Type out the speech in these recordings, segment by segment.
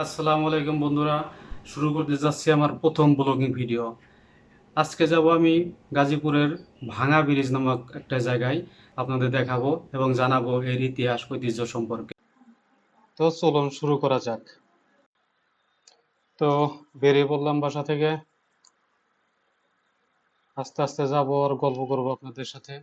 আসসালামু আলাইকুম বন্ধুরা, শুরু করতে যাচ্ছি আমার প্রথম ব্লগিং ভিডিও। আজকে যাব আমি গাজীপুরের ভাঙা ব্রিজ নামক একটা জায়গায়, আপনাদের দেখাবো এবং জানাবো এর ইতিহাস ঐতিহ্য সম্পর্কে। তো চলুন শুরু করা যাক। তো বেরিয়ে পড়লাম বাসা থেকে, আস্তে আস্তে যাব আর গল্প করবো আপনাদের সাথে।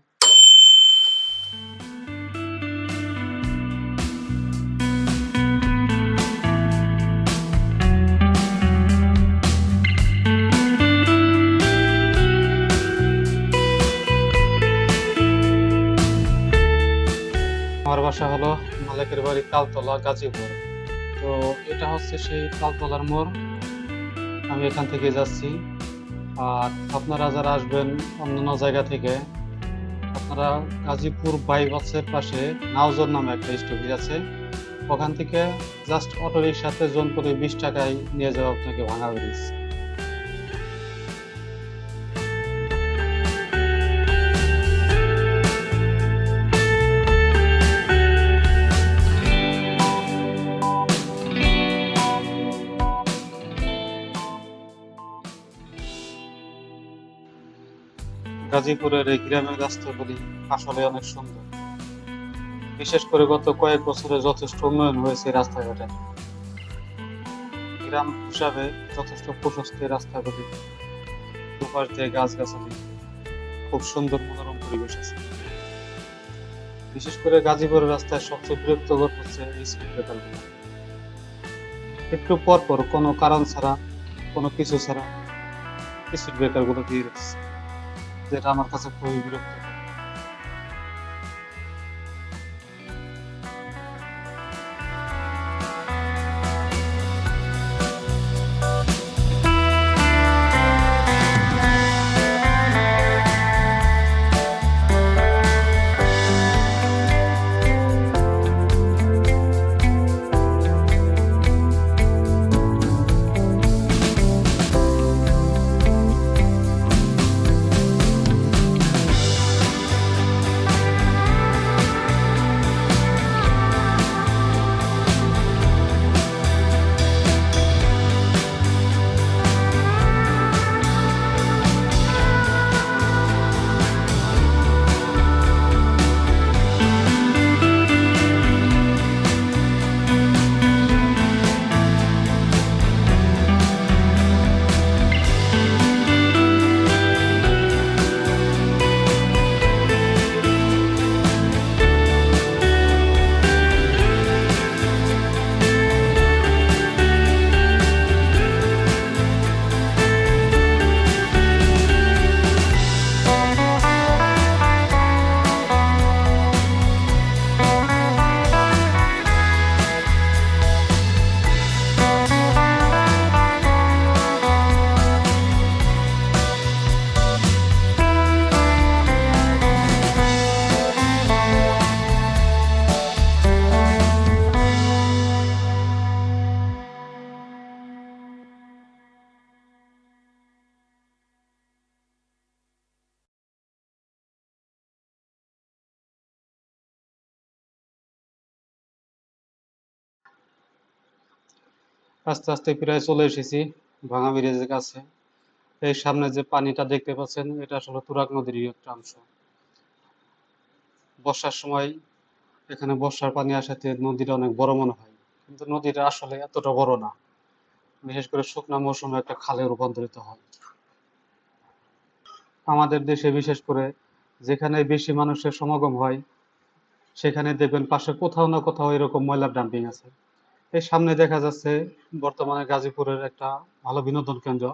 আমার বাসা হলো মালিকের বাড়ি তালতলা, গাজীপুর। তো এটা হচ্ছে সেই তালতলার মোড়। আমি এখান থেকে যাচ্ছি। আর আপনারা যারা আসবেন অন্যান্য জায়গা থেকে, আপনারা গাজীপুর বাইপাসের পাশে নাওজর নামে একটা স্টপেজ আছে, ওখান থেকে জাস্ট অটো রিক্সাতে জন প্রতি 20 টাকায় নিয়ে যাওয়া আপনাকে ভাঙা ব্রিজ। গাজীপুরের এই গ্রামের রাস্তাগুলি আসলে অনেক সুন্দর। বিশেষ করে গত কয়েক বছরে যথেষ্ট উন্নয়ন হয়েছে এই রাস্তাঘাটের। গ্রাম হিসাবে যথেষ্ট প্রশস্ত এই রাস্তাগুলি, দুপাশ দিয়ে গাছগাছালি, খুব সুন্দর মনোরম পরিবেশ আছে। বিশেষ করে গাজীপুরের রাস্তায় সবচেয়ে বিরক্তকর হচ্ছে এই স্পিড ব্রেকারগুলো। একটু পর পর কোনো কারণ ছাড়া, কোনো কিছু ছাড়া স্পিড ব্রেকার গুলো দিয়ে রাখছে, যেটা আমার কাছে খুবই বিরক্ত। আস্তে আস্তে প্রায় চলে এসেছি ভাঙা ব্রিজের কাছে। এই সামনে যে পানিটা দেখতে পাচ্ছেন, এটা আসলে তুরাগ নদীরই একটা অংশ। বর্ষার সময় এখানে বর্ষার পানি আসাতে নদীটা অনেক বড় মনে হয়, কিন্তু নদীটা আসলে এতটা বড় না। বিশেষ করে শুকনো মৌসুমে একটা খালে রূপান্তরিত হয়। আমাদের দেশে বিশেষ করে যেখানে বেশি মানুষের সমাগম হয়, সেখানে দেখবেন পাশে কোথাও না কোথাও এরকম ময়লার ডাম্পিং আছে। এই সামনে দেখা যাচ্ছে বর্তমানে গাজীপুরের একটা ভালো বিনোদন কেন্দ্র,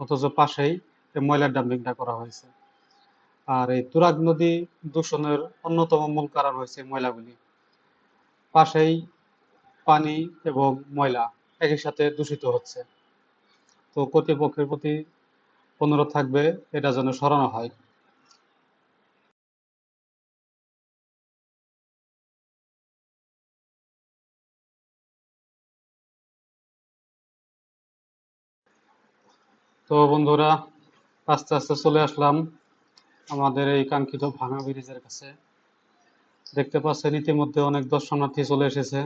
অথচ পাশেই এই ময়লার ডাম্পিংটা করা হয়েছে। আর এই তুরাগ নদী দূষণের অন্যতম মূল কারণ হয়েছে ময়লাগুলি। পাশেই পানি এবং ময়লা একই সাথে দূষিত হচ্ছে। তো কর্তৃপক্ষের প্রতি অনুরোধ থাকবে এটা যেন সরানো হয়। তো বন্ধুরা, আস্তে আস্তে চলে আসলাম আমাদের এই কাঙ্ক্ষিত ভাঙা ব্রিজের কাছে। দেখতে পাচ্ছেন ইতিমধ্যে অনেক দর্শনার্থী চলে এসেছে।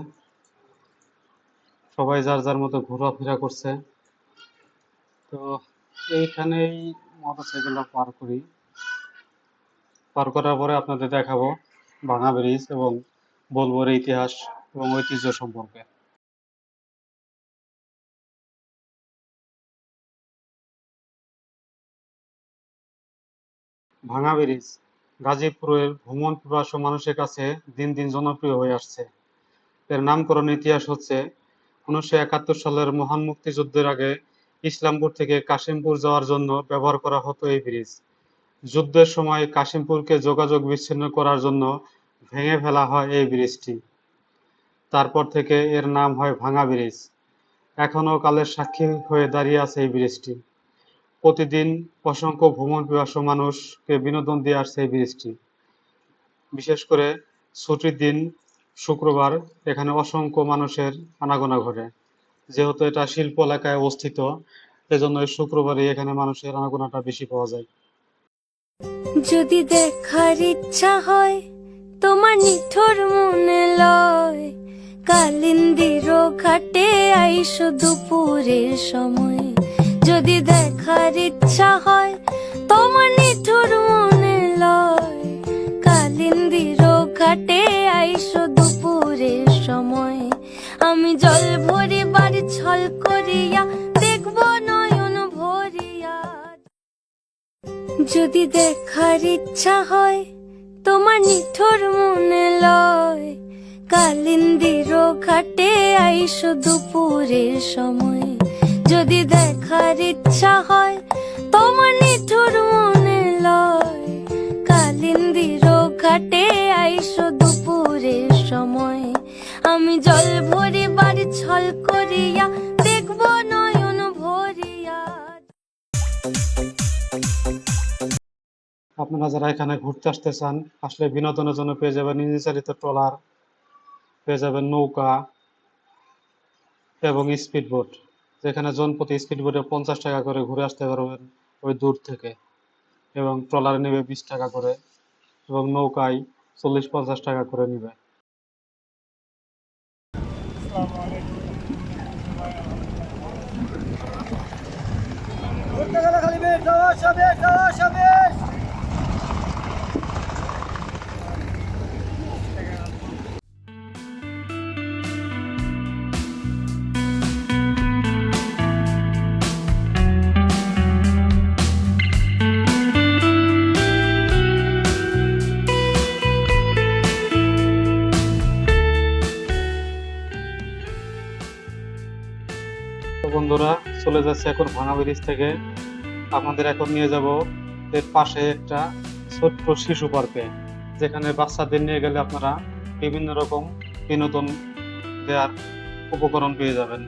সবাই যার যার মতো ঘোরাফেরা করছে। তো এইখানেই মোটরসাইকেলটা পার করি, পার করার পরে আপনাদের দেখাবো ভাঙা ব্রিজ এবং বলবো এর ইতিহাস এবং ঐতিহ্য সম্পর্কে। ভাঙা ব্রিজ গাজীপুরের ভ্রমণ পিপাসু মানুষের কাছে দিন দিন জনপ্রিয় হয়ে আসছে। এর নামকরণ ইতিহাস হচ্ছে 1971 সালের মহান মুক্তিযুদ্ধের আগে ইসলামপুর থেকে কাশিমপুর যাওয়ার জন্য ব্যবহার করা হতো এই ব্রিজ। যুদ্ধের সময় কাশিমপুরকে যোগাযোগ বিচ্ছিন্ন করার জন্য ভেঙে ফেলা হয় এই ব্রিজটি। তারপর থেকে এর নাম হয় ভাঙা ব্রিজ। এখনো কালের সাক্ষী হয়ে দাঁড়িয়ে আছে এই ব্রিজটি। প্রতিদিন অসংখ্য ভ্রমণ পিপাসু মানুষকে বিনোদন দিয়ে আসছে এই ব্রিজটি। বিশেষ করে ছুটির দিন শুক্রবার এখানে অসংখ্য মানুষের আনাগোনা ঘটে। যেহেতু এটা শিল্প এলাকায় অবস্থিত, এজন্য এই শুক্রবারে এখানে মানুষের আনাগোনাটা বেশি পাওয়া যায়। যদি দেখার ইচ্ছা হয় তোমার নিঠুর মনে লয়, কালিন্দির ঘাটে আইসো দুপুরের সময়। যদি দেখার ইচ্ছা হয় তোমার নিঠুর মনে লয়, কালিন্দির ঘাটে আইসো দুপুরের সময়। আমি জল ভরে বাড়ি ছল করিয়া দেখব নয়ন ভরিয়া। যদি দেখার ইচ্ছা হয় তোমার নিঠুর মনে লয়, কালিন্দির ঘাটে আইসো দুপুরের সময়। যদি দেখার ইচ্ছা হয় তোমার নিঠুর মনে লয়, কালিন্দির ঘাটে আইসো দুপুরের সময়। আমি জল ভরে বাড়ি ছল করিয়া দেখব নয়ন ভরিয়া। আপনারা যারা এখানে ঘুরতে আসতে চান, আসলে বিনোদনের জন্য পেয়ে যাবেন নিজে চালিত ট্রলার, পেয়ে যাবেন নৌকা এবং স্পিড বোট, যেখানে জনপ্রতি স্পিড বোটে 50 টাকা করে ঘুরে আসতে পারবেন ওই দূর থেকে, এবং ট্রলারে নেবে 20 টাকা করে এবং নৌকায় 40-50 টাকা করে নেবে। তো বন্ধুরা, চলে যাচ্ছে এখন ভাঙা ব্রিজ থেকে। আপনাদের এখন নিয়ে যাব এর পাশে একটা ছোট্ট শিশু পার্কে, যেখানে বাচ্চাদের নিয়ে গেলে আপনারা বিভিন্ন রকম বিনোদন দেওয়ার উপকরণ পেয়ে যাবেন।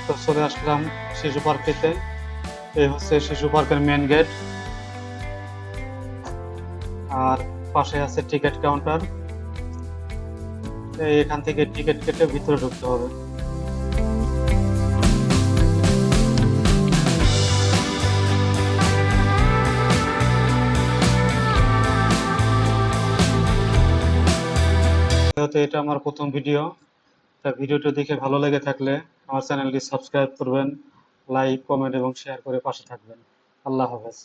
তো চলে আসলাম শিশু পার্কেতে। এই হচ্ছে শিশু পার্কের মেন গেট, আর পাশে আছে টিকিট কাউন্টার। এখান থেকে টিকিট কেটে ভিতরে ঢুকতে হবে। যেহেতু এটা আমার প্রথম ভিডিও, তা ভিডিওটি দেখে ভালো লেগে থাকলে আমার চ্যানেলটি সাবস্ক্রাইব করবেন, লাইক, কমেন্ট এবং শেয়ার করে পাশে থাকবেন। আল্লাহ হাফেজ।